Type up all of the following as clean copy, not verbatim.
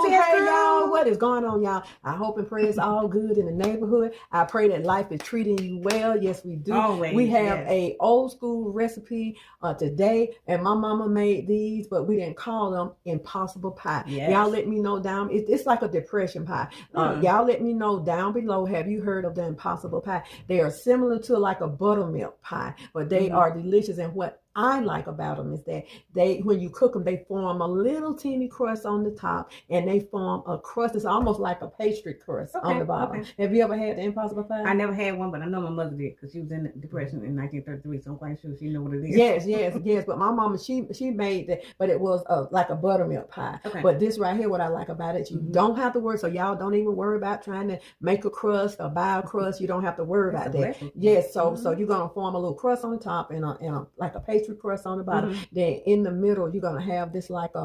Hey y'all, what is going on, y'all? I hope and pray it's all good in the neighborhood. I pray that life is treating you well. Yes, we do. Always, we have a old school recipe today, and my mama made these, but we didn't call them impossible pie. Yes. Y'all let me know down. It's like a depression pie. Y'all let me know down below. Have you heard of the impossible pie? They are similar to like a buttermilk pie, but they are delicious. And what I like about them is that when you cook them, they form a little teeny crust on the top, and they form a crust. It's almost like a pastry crust on the bottom. Have you ever had the impossible pie? I never had one, but I know my mother did because she was in the depression in 1933, so I'm quite sure she know what it is. Yes. But my mama, she made that, but it was like a buttermilk pie. But this right here, what I like about it, you don't have to worry. So y'all don't even worry about trying to make a crust or buy a crust. You don't have to worry about that. Yes. So you're gonna form a little crust on the top and like a pastry crust on the bottom. Then in the middle, you're gonna have this like a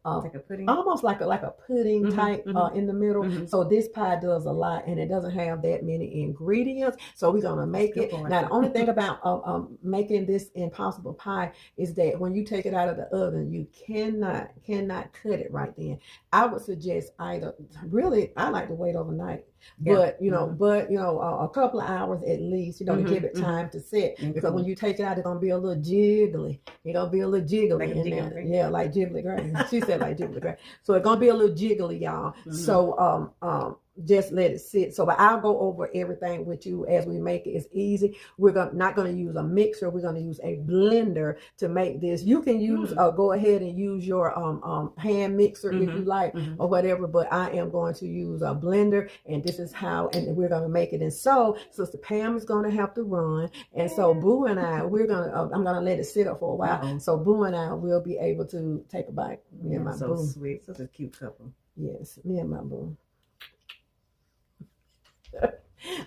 like a pudding, almost like a pudding type in the middle. So this pie does a lot, and it doesn't have that many ingredients. So we're gonna make it. Now the only thing about making this impossible pie is that when you take it out of the oven, you cannot cut it right then. I would suggest either I like to wait overnight. But a couple of hours at least, to give it time to set, because when you take it out, it's gonna be a little jiggly. It's gonna be a little jiggly like in there. Yeah, like jiggly grain. She said like jiggly grain. So it's gonna be a little jiggly, y'all. So just let it sit. So, but I'll go over everything with you as we make it. It's easy. We're not going to use a mixer. We're going to use a blender to make this. You can use go ahead and use your hand mixer if you like or whatever. But I am going to use a blender, and this is how. And we're going to make it. And so Sister Pam is going to have to run, and so Boo and I, I'm going to let it sit up for a while. So Boo and I will be able to take a bite. Me and my so Boo. Sweet, such a cute couple. Yes, me and my Boo.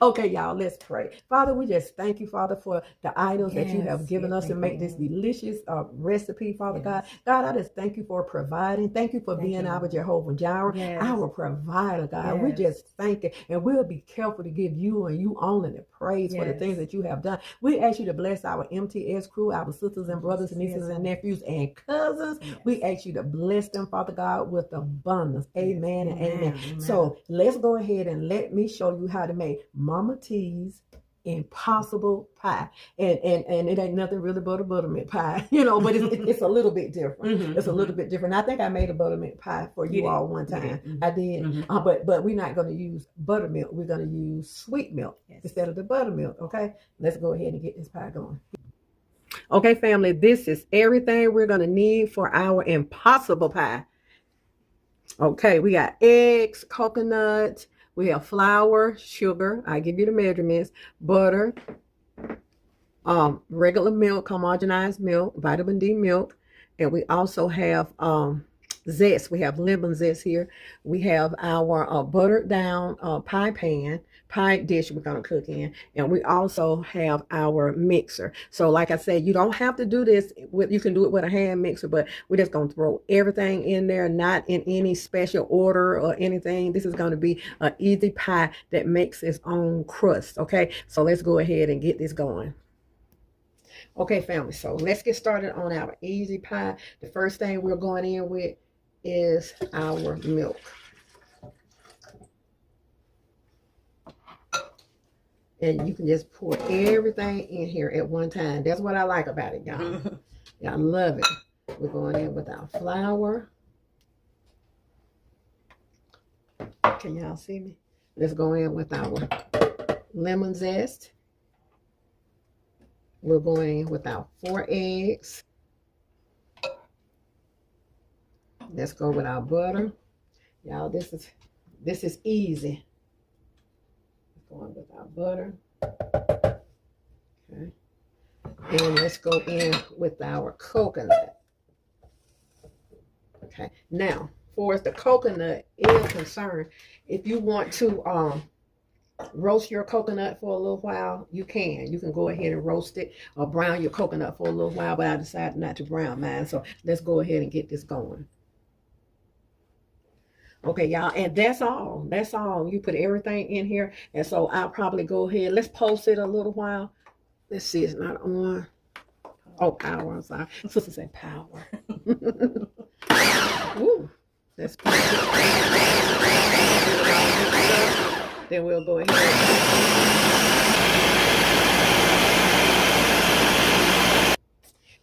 Okay, y'all, let's pray. Father, we just thank you, Father, for the items that you have given us to make this delicious recipe, Father God. God, I just thank you for providing. Thank you for being our Jehovah Jireh, our provider, God. We just thank you, and we'll be careful to give you and you only the praise for the things that you have done. We ask you to bless our MTS crew, our sisters and brothers, nieces and nephews and cousins. We ask you to bless them, Father God, with abundance. Amen and amen. So let's go ahead and let me show you how to make Mama T's impossible pie, and it ain't nothing really but a buttermilk pie, but it's a little bit different. It's a little bit different. I think I made a buttermilk pie for you all one time. I did, but we're not going to use buttermilk. We're going to use sweet milk instead of the buttermilk. Okay, let's go ahead and get this pie going. Okay, family, this is everything we're going to need for our impossible pie. Okay, we got eggs, coconut. We have flour, sugar, I give you the measurements, butter, regular milk, homogenized milk, vitamin D milk, and we also have zest. We have lemon zest here. We have our buttered down pie dish we're going to cook in, and we also have our mixer. So like I said, you don't have to do this you can do it with a hand mixer, but we're just going to throw everything in there, not in any special order or anything. This is going to be an easy pie that makes its own crust. Okay, so let's go ahead and get this going. Okay, family, so let's get started on our easy pie. The first thing we're going in with is our milk. And you can just pour everything in here at one time. That's what I like about it, y'all. Y'all love it. We're going in with our flour. Can y'all see me? Let's go in with our lemon zest. We're going in with our 4 eggs. Let's go with our butter. Y'all, this is easy. Going with our butter. Okay. And let's go in with our coconut. Okay. Now, for as the coconut is concerned, if you want to roast your coconut for a little while, you can. You can go ahead and roast it or brown your coconut for a little while, but I decided not to brown mine. So let's go ahead and get this going. Okay, y'all, and that's all. That's all. You put everything in here, and so I'll probably go ahead. Let's post it a little while. Let's see, it's not on. Oh, power. I'm sorry. Sister said power. Ooh. Let's put it. Then we'll go ahead.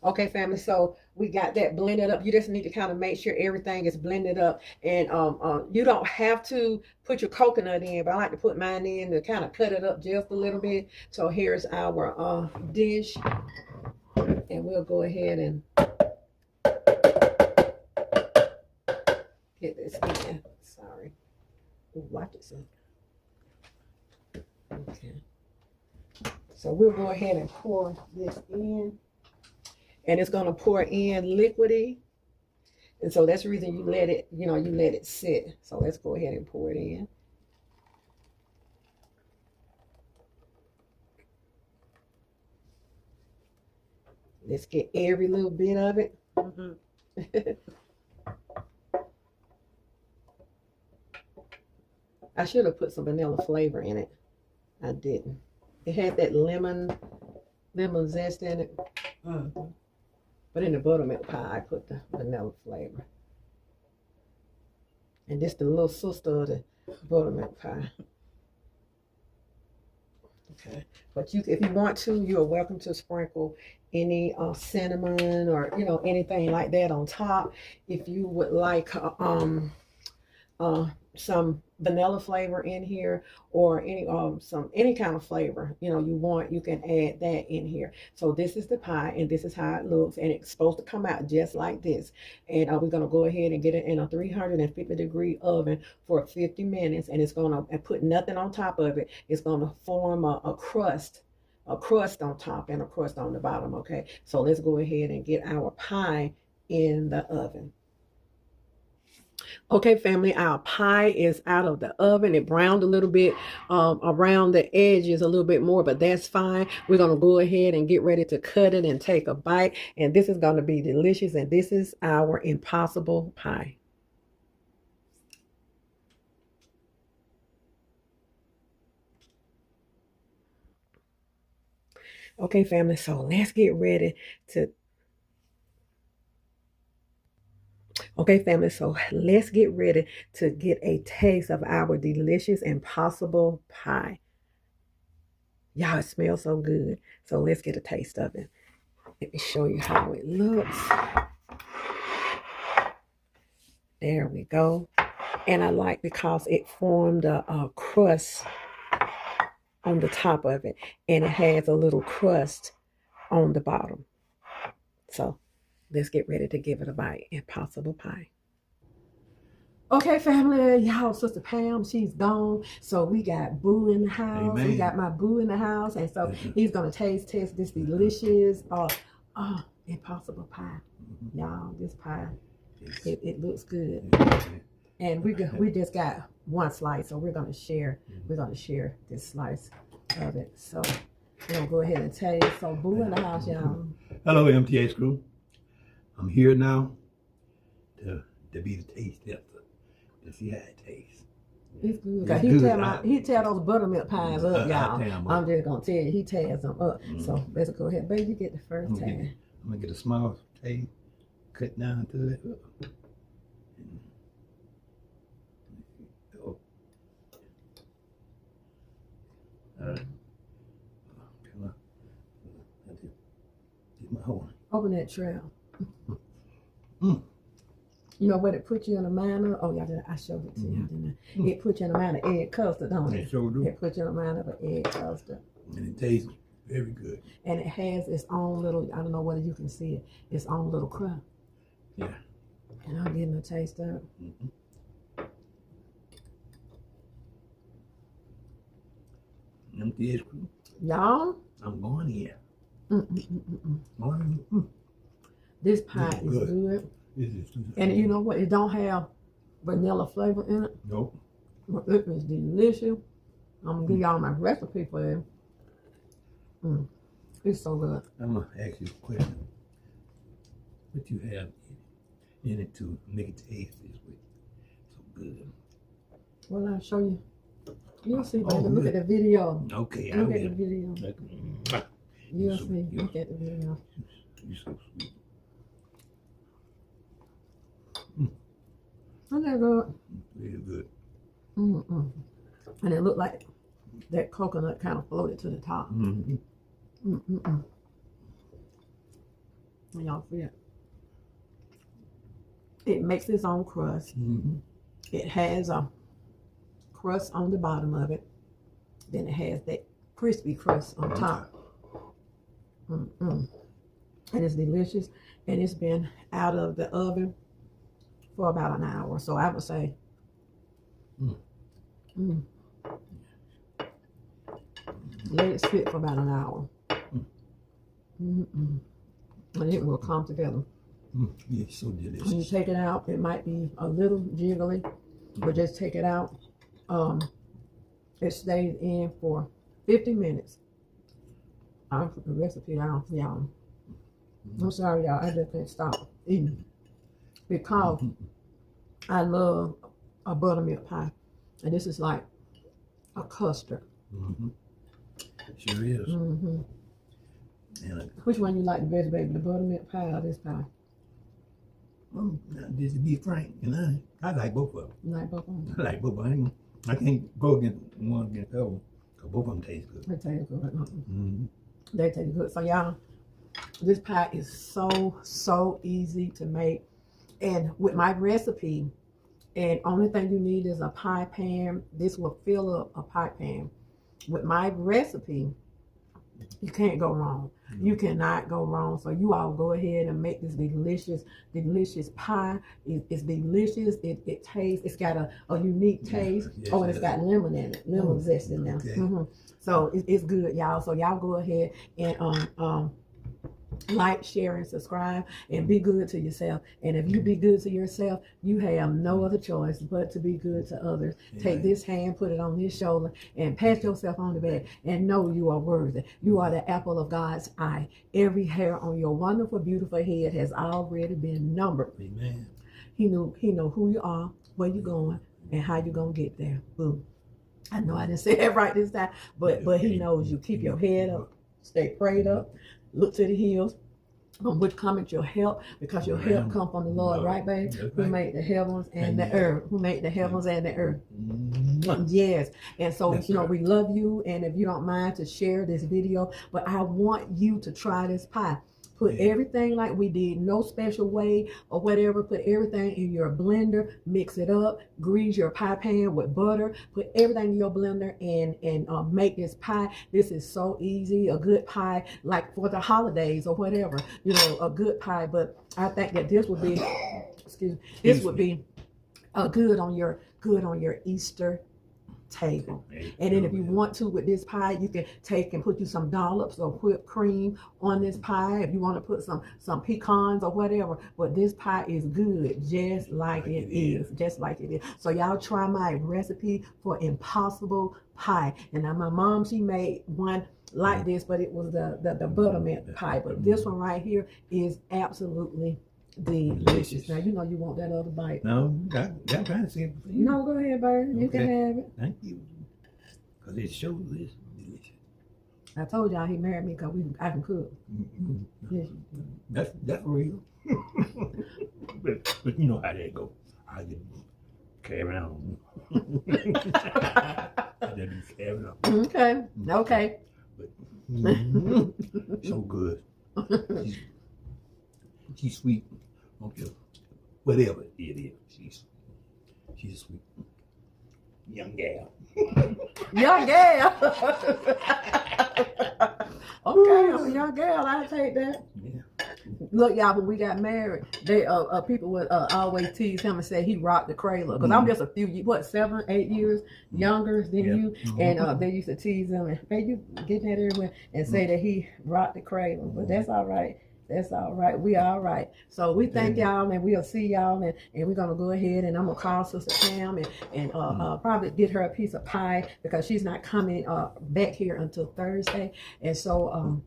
Okay, family, so we got that blended up. You just need to kind of make sure everything is blended up. And you don't have to put your coconut in, but I like to put mine in to kind of cut it up just a little bit. So here's our dish. And we'll go ahead and get this in. Sorry. Ooh, watch it, son. Okay. So we'll go ahead and pour this in. And it's going to pour in liquidy. And so that's the reason you let it, you let it sit. So let's go ahead and pour it in. Let's get every little bit of it. I should have put some vanilla flavor in it. I didn't. It had that lemon zest in it. But in the buttermilk pie, I put the vanilla flavor. And this the little sister of the buttermilk pie. Okay. But if you want to, you are welcome to sprinkle any cinnamon or anything like that on top. If you would like some vanilla flavor in here, or any kind of flavor you want, you can add that in here. So this is the pie, and this is how it looks, and it's supposed to come out just like this. And we're going to go ahead and get it in a 350-degree oven for 50 minutes, and it's going to put nothing on top of it. It's going to form a crust on top and a crust on the bottom. Okay, so let's go ahead and get our pie in the oven. Okay, family, our pie is out of the oven. It browned a little bit around the edges a little bit more, but that's fine. We're going to go ahead and get ready to cut it and take a bite. And this is going to be delicious. And this is our impossible pie. Okay, family, so let's get ready to... Okay, family, so let's get ready to get a taste of our delicious impossible pie. Y'all, it smells so good. So let's get a taste of it. Let me show you how it looks. There we go. And I like because it formed a crust on the top of it. And it has a little crust on the bottom. So let's get ready to give it a bite. Impossible pie. Okay, family, y'all, Sister Pam, she's gone. So we got Boo in the house. Amen. We got my Boo in the house. And so he's going to test this delicious impossible pie. Y'all, this pie, it looks good. And we just got one slice, so we're going to share this slice of it. So we're going to go ahead and taste. So Boo in the house, y'all. Hello, MTH crew. I'm here now to be the taste tester. To see how it tastes. It's good. He tear those buttermilk pies up, y'all. I'm just gonna tell you, he tears them up. So let's go ahead, baby. Get the first taste. I'm gonna get a small taste, cut down to it. Oh. All right. Get my horn. Open that trail. You know what it put you in the mind of? Oh, yeah, I showed it to you, didn't I? It put you in the mind of egg custard, don't it? It sure do. It put you in the mind of an egg custard. And it tastes very good. And it has its own little, I don't know whether you can see it, its own little crust. Yeah. And I'm getting a taste of it. MTH crew. Y'all? I'm going here. This pie is good. And you know what? It don't have vanilla flavor in it. Nope. But it is delicious. I'm gonna give y'all my recipe for it. It's so good. I'm gonna ask you a question. What you have in it to make it taste this way? So good. Well, I'll show you. You'll see, baby. Look at the video. Okay, Look at the video. You'll so, see. Look at the video. You're so sweet. Isn't that good? Real good. Mm-mm. And it looked like that coconut kind of floated to the top. Mm-hmm. Mm-mm-mm. Y'all see it? It makes its own crust. Mm-hmm. It has a crust on the bottom of it. Then it has that crispy crust on top. Mm-mm. And it's delicious. And it's been out of the oven for about an hour. So I would say, let it sit for about an hour. Mm-mm. And it will come together. Yeah, so delicious. When you take it out, it might be a little jiggly, but just take it out. It stays in for 50 minutes. I'll put the recipe down for y'all. I'm sorry, y'all. I just can't stop eating because I love a buttermilk pie, and this is like a custard. Mm-hmm. Sure is. Mm-hmm. And Which one you like the best, baby? The buttermilk pie or this pie? just to be frank, and I like both of them. You like both of them? I like both of them. I can't go against one against the other because both of them taste good. They taste good. Mm-hmm. They taste good. So y'all, this pie is so easy to make, and with my recipe, and only thing you need is a pie pan. This will fill up a pie pan. With my recipe, you can't go wrong. You cannot go wrong. So you all go ahead and make this delicious pie. It's delicious. It tastes. It's got a unique taste. Yes, and it's got lemon in it. Lemon zest in there. Okay. So it's good, y'all. So y'all go ahead and like, share, and subscribe, and be good to yourself. And if you be good to yourself, you have no other choice but to be good to others. Yeah. Take this hand, put it on this shoulder, and pat yourself on the back, and know you are worthy. You are the apple of God's eye. Every hair on your wonderful, beautiful head has already been numbered. Amen. He know who you are, where you're going, and how you're gonna get there. Boom. I know I didn't say it right this time, but he knows you. Keep your head up, stay prayed up, look to the hills, from which cometh your help, because your help come from the Lord, right, babe? Who made the heavens and the earth? Who made the heavens and the earth? Yes. And so, That's you know, right. we love you, and if you don't mind to share this video, but I want you to try this pie. Put everything like we did, no special way or whatever. Put everything in your blender, mix it up, grease your pie pan with butter, put everything in your blender, and make this pie. This is so easy, a good pie, like for the holidays or whatever, you know, a good pie. But I think that this would be, this would be good on your Easter table. And then if you want to, with this pie, you can take and put you some dollops of whipped cream on this pie if you want to put some pecans or whatever. But this pie is good just like it is, just like it is. So y'all try my recipe for impossible pie. And now my mom, she made one like this, but it was the buttermilk pie. But this one right here is absolutely delicious. Now you know you want that other bite. No, I'm trying to say it for you. No, go ahead, baby. You can have it. Thank you. Because it shows it's delicious. I told y'all he married me because I can cook. Yes. That's real. but you know how that go. I just carry on. I just carry on. Okay. But so good. She's sweet. Okay. Whatever it is, she's sweet. Young gal. Young gal. Okay, young gal, I'll take that. Yeah. Look, y'all, when we got married, they people would always tease him and say he rocked the cradle. Because I'm just a few, 7, 8 years younger than you. And they used to tease him and, hey, you getting that everywhere, and say that he rocked the cradle. But that's all right. That's all right. We all right. So we thank y'all, and we'll see y'all, and we're gonna go ahead, and I'm gonna call Sister Pam and probably get her a piece of pie, because she's not coming back here until Thursday. And so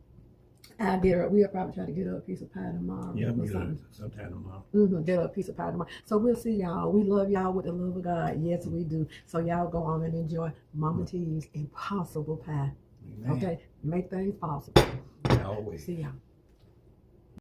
I'll get her. We'll probably try to get her a piece of pie tomorrow. Yeah, we'll get her sometime tomorrow. Get her a piece of pie tomorrow. So we'll see y'all. We love y'all with the love of God. Yes, we do. So y'all go on and enjoy Mama T's impossible pie. Amen. Okay, make things possible. Always. See y'all.